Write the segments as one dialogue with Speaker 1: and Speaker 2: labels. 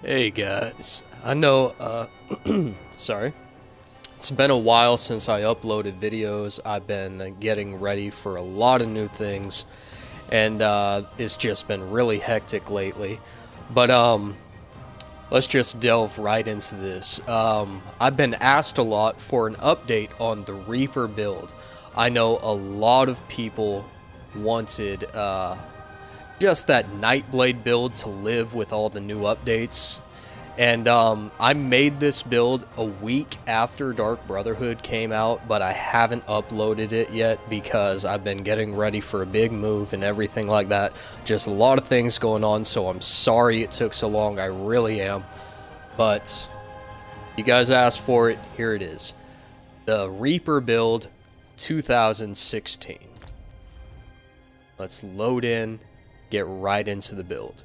Speaker 1: Hey guys, I know, sorry. It's been a while since I uploaded videos. I've been getting ready for a lot of new things, and it's just been really hectic lately. But let's just delve right into this. I've been asked a lot for an update on the Reaper build. I know a lot of people wanted just that Nightblade build to live with all the new updates. And I made this build a week after Dark Brotherhood came out, but I haven't uploaded it yet because I've been getting ready for a big move and everything like that. Just a lot of things going on, so I'm sorry it took so long. I really am. But you guys asked for it, here it is. The Reaper build 2016. Let's load in, get right into the build.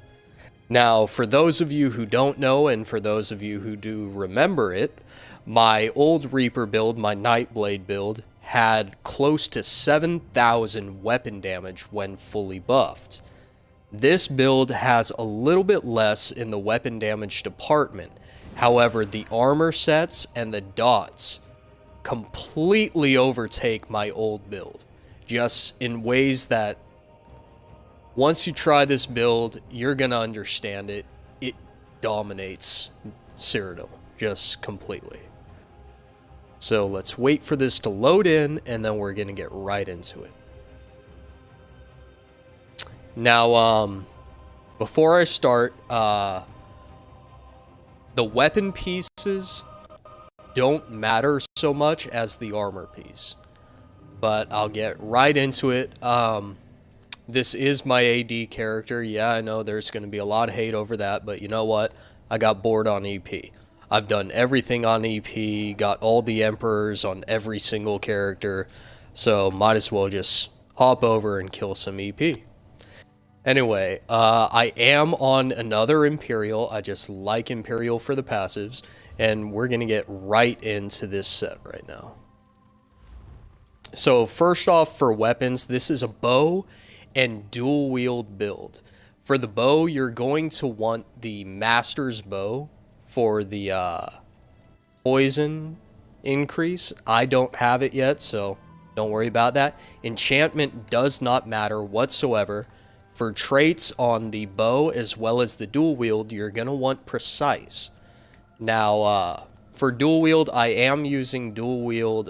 Speaker 1: Now, for those of you who don't know, and for those of you who do remember it, my old Reaper build, my Nightblade build, had close to 7,000 weapon damage when fully buffed. This build has a little bit less in the weapon damage department. However, the armor sets and the dots completely overtake my old build, just in ways that once you try this build, you're going to understand it. It dominates Cyrodiil, just completely. So let's wait for this to load in, and then we're going to get right into it. Now, before I start, the weapon pieces don't matter so much as the armor piece. But I'll get right into it. This is my AD character. Yeah, I know there's going to be a lot of hate over that, but you know what? I got bored on EP. I've done everything on EP, got all the Emperors on every single character, so might as well just hop over and kill some EP. Anyway, I am on another Imperial. I just like Imperial for the passives, and we're going to get right into this set right now. So first off, for weapons, this is a bow and dual wield build. For the bow, you're going to want the Master's Bow for the poison increase. I don't have it yet, so don't worry about that. Enchantment does not matter whatsoever. For traits on the bow as well as the dual wield, you're going to want Precise. Now, for dual wield, I am using dual wield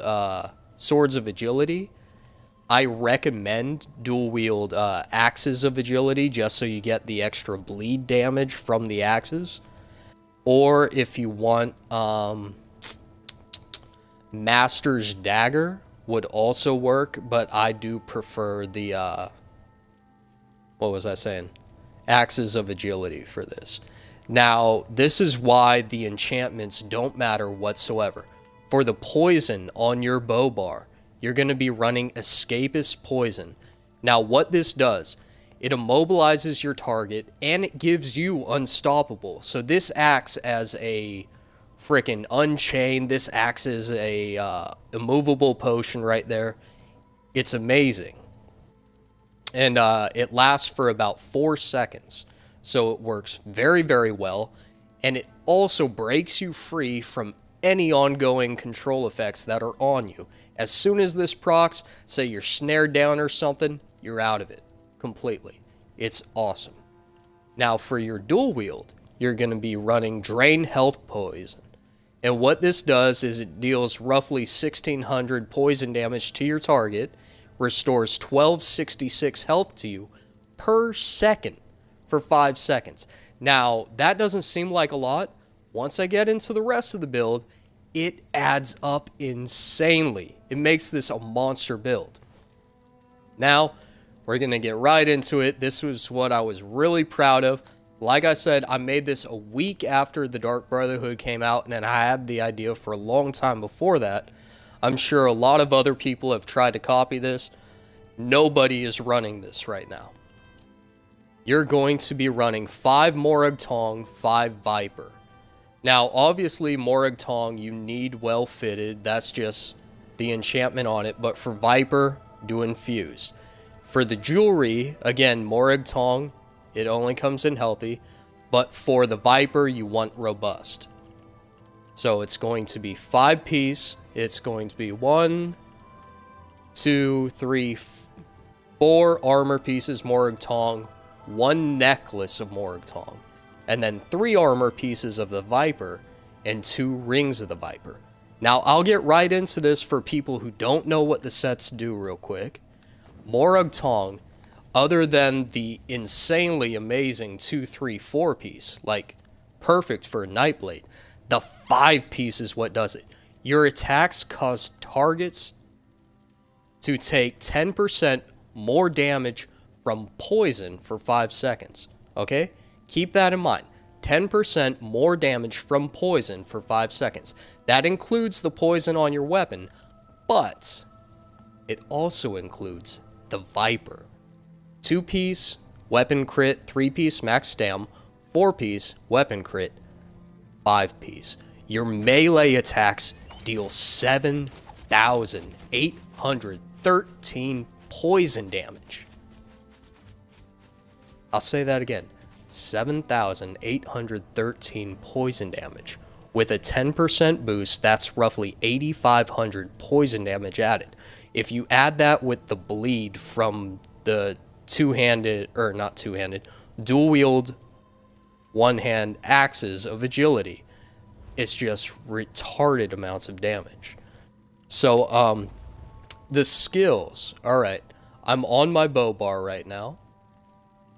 Speaker 1: Swords of Agility. I recommend dual wield Axes of Agility just so you get the extra bleed damage from the axes. Or if you want Master's Dagger would also work, but I do prefer the what was I saying? Axes of Agility for this. Now, this is why the enchantments don't matter whatsoever. For the poison on your bow bar, you're going to be running Escapist Poison. Now, what this does, it immobilizes your target, and it gives you Unstoppable. So this acts as a freaking Unchained. This acts as a immovable potion right there. It's amazing. And it lasts for about 4 seconds. So it works very, very well. And it also breaks you free from any ongoing control effects that are on you. As soon as this procs, say you're snared down or something, you're out of it completely. It's awesome. Now for your dual wield, you're going to be running Drain Health Poison. And what this does is it deals roughly 1600 poison damage to your target, restores 1266 health to you per second for 5 seconds. Now, that doesn't seem like a lot. Once I get into the rest of the build, it adds up insanely. It makes this a monster build. Now, we're going to get right into it. This was what I was really proud of. Like I said, I made this a week after the Dark Brotherhood came out, and I had the idea for a long time before that. I'm sure a lot of other people have tried to copy this. Nobody is running this right now. You're going to be running 5 Morag Tong, 5 Viper. Now, obviously, Morag Tong, you need well fitted. That's just the enchantment on it. But for Viper, do infused. For the jewelry, again, Morag Tong, it only comes in healthy. But for the Viper, you want robust. So it's going to be 5-piece. It's going to be 1, 2, 3, 4 armor pieces Morag Tong, 1 necklace of Morag Tong, and then 3 armor pieces of the Viper and 2 rings of the Viper. Now, I'll get right into this for people who don't know what the sets do real quick. Morag Tong, other than the insanely amazing 2, 3, 4-piece, like perfect for Nightblade, the 5-piece is what does it. Your attacks cause targets to take 10% more damage from poison for 5 seconds. Okay? Keep that in mind. 10% more damage from poison for 5 seconds. That includes the poison on your weapon, but it also includes the Viper. 2-piece, weapon crit, 3-piece max stam, 4-piece, weapon crit, 5-piece. Your melee attacks deal 7,813 poison damage. I'll say that again. 7,813 poison damage. With a 10% boost, that's roughly 8,500 poison damage added. If you add that with the bleed from the dual-wield one-hand axes of agility, it's just retarded amounts of damage. So, the skills. Alright, I'm on my bow bar right now.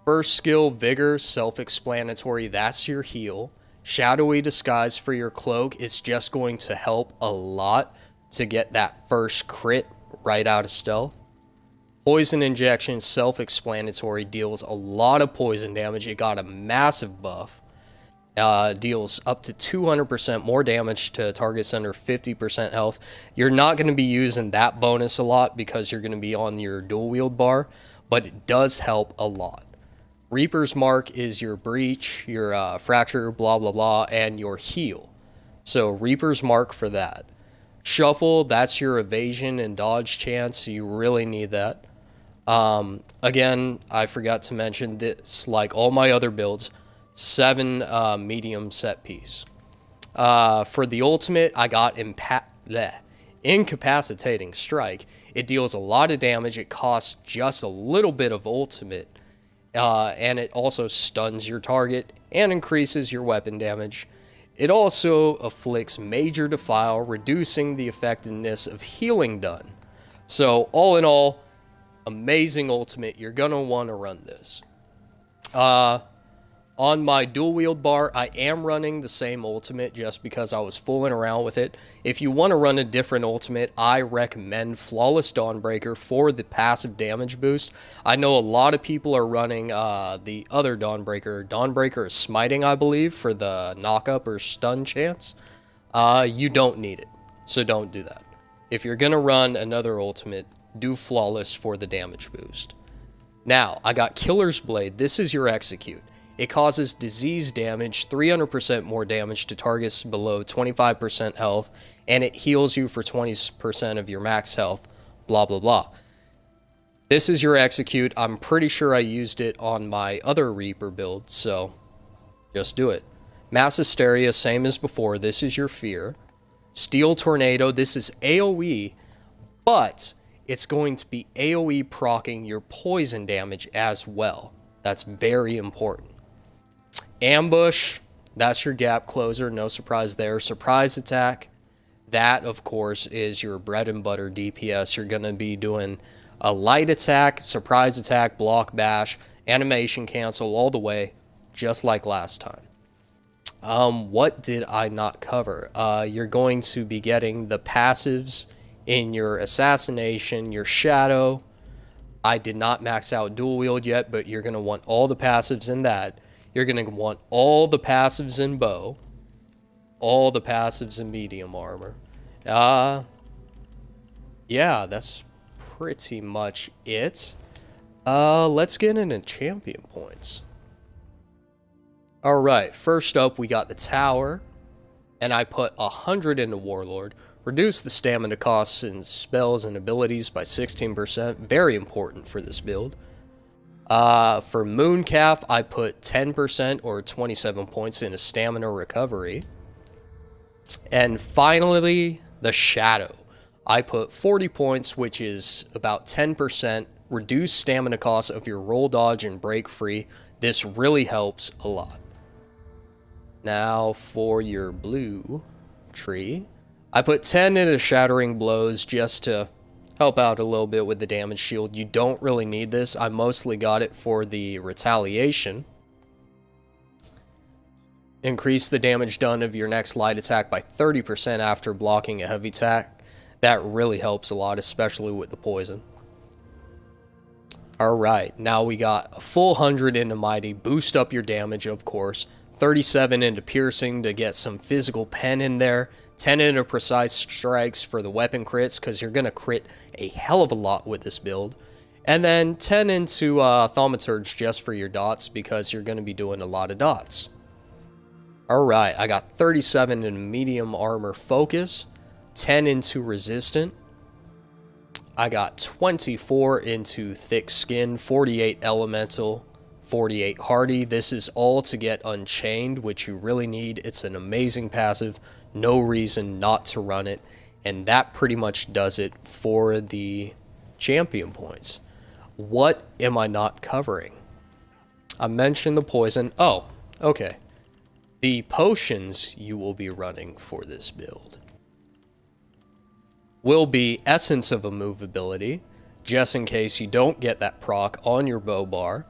Speaker 1: First skill, Vigor, self-explanatory, that's your heal. Shadowy Disguise for your cloak is just going to help a lot to get that first crit right out of stealth. Poison Injection, self-explanatory, deals a lot of poison damage. It got a massive buff. Deals up to 200% more damage to targets under 50% health. You're not going to be using that bonus a lot because you're going to be on your dual wield bar, but it does help a lot. Reaper's Mark is your breach, your fracture, blah, blah, blah, and your heal. So Reaper's Mark for that. Shuffle, that's your evasion and dodge chance. You really need that. Again, I forgot to mention this, like all my other builds, 7 medium set piece. For the ultimate, I got Incapacitating Strike. It deals a lot of damage. It costs just a little bit of ultimate. And it also stuns your target and increases your weapon damage. It also afflicts Major Defile, reducing the effectiveness of healing done. So, all in all, amazing ultimate. You're going to want to run this. On my dual wield bar, I am running the same ultimate just because I was fooling around with it. If you want to run a different ultimate, I recommend Flawless Dawnbreaker for the passive damage boost. I know a lot of people are running the other Dawnbreaker. Dawnbreaker is Smiting, I believe, for the knock-up or stun chance. You don't need it, so don't do that. If you're going to run another ultimate, do Flawless for the damage boost. Now, I got Killer's Blade. This is your execute. It causes disease damage, 300% more damage to targets below 25% health, and it heals you for 20% of your max health, blah, blah, blah. This is your execute. I'm pretty sure I used it on my other Reaper build, so just do it. Mass Hysteria, same as before. This is your fear. Steel Tornado, this is AoE, but it's going to be AoE proccing your poison damage as well. That's very important. Ambush, that's your gap closer, no surprise there. Surprise Attack, that of course is your bread and butter DPS. You're going to be doing a light attack, surprise attack, block bash, animation cancel all the way, just like last time. What did I not cover? You're going to be getting the passives in your assassination, your shadow. I did not max out dual wield yet, but you're going to want all the passives in that. You're going to want all the passives in bow, all the passives in medium armor. Yeah, that's pretty much it. Let's get into champion points. Alright, first up we got the tower, and I put 100 into Warlord. Reduce the stamina costs and spells and abilities by 16%. Very important for this build. For Mooncalf, I put 10% or 27 points into stamina recovery. And finally, the Shadow. I put 40 points, which is about 10% reduced stamina cost of your roll dodge and break free. This really helps a lot. Now for your blue tree, I put 10 into Shattering Blows just to help out a little bit with the damage shield. You don't really need this. I mostly got it for the retaliation. Increase the damage done of your next light attack by 30% after blocking a heavy attack. That really helps a lot, especially with the poison. Alright, now we got a full 100 into Mighty. Boost up your damage, of course. 37 into Piercing to get some physical pen in there. 10 into Precise Strikes for the weapon crits, because you're going to crit a hell of a lot with this build. And then 10 into Thaumaturge just for your dots, because you're going to be doing a lot of dots. Alright, I got 37 into Medium Armor Focus, 10 into Resistant. I got 24 into Thick Skin, 48 Elemental, 48 Hardy. This is all to get Unchained, which you really need. It's an amazing passive, no reason not to run it. And that pretty much does it for the champion points. What am I not covering? I mentioned the poison. Oh, okay. The potions you will be running for this build will be Essence of Immovability, just in case you don't get that proc on your bow bar.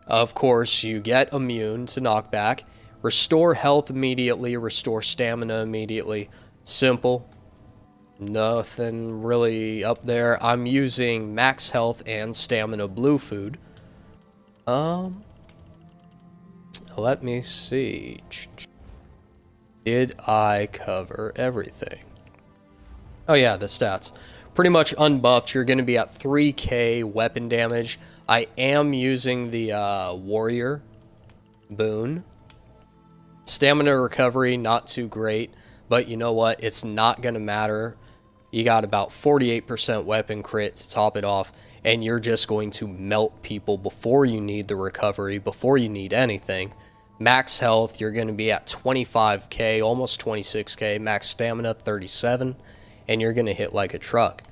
Speaker 1: Of course, you get immune to knockback, restore health immediately, restore stamina immediately. Simple. Nothing really up there. I'm using max health and stamina blue food. Let me see. Did I cover everything? Oh yeah, the stats. Pretty much unbuffed. You're going to be at 3k weapon damage. I am using the warrior boon. Stamina recovery, not too great. But you know what? It's not going to matter. You got about 48% weapon crit to top it off. And you're just going to melt people before you need the recovery, before you need anything. Max health, you're going to be at 25k, almost 26k. Max stamina, 37. And you're going to hit like a truck.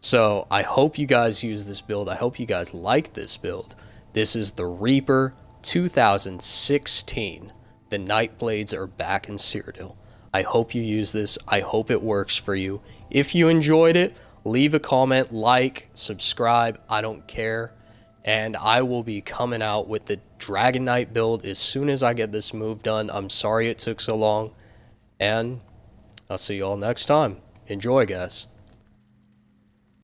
Speaker 1: So I hope you guys use this build. I hope you guys like this build. This is the Reaper 2016. The Nightblades are back in Cyrodiil. I hope you use this. I hope it works for you. If you enjoyed it, leave a comment, like, subscribe. I don't care. And I will be coming out with the Dragon Knight build as soon as I get this move done. I'm sorry it took so long. And I'll see you all next time. Enjoy, guys.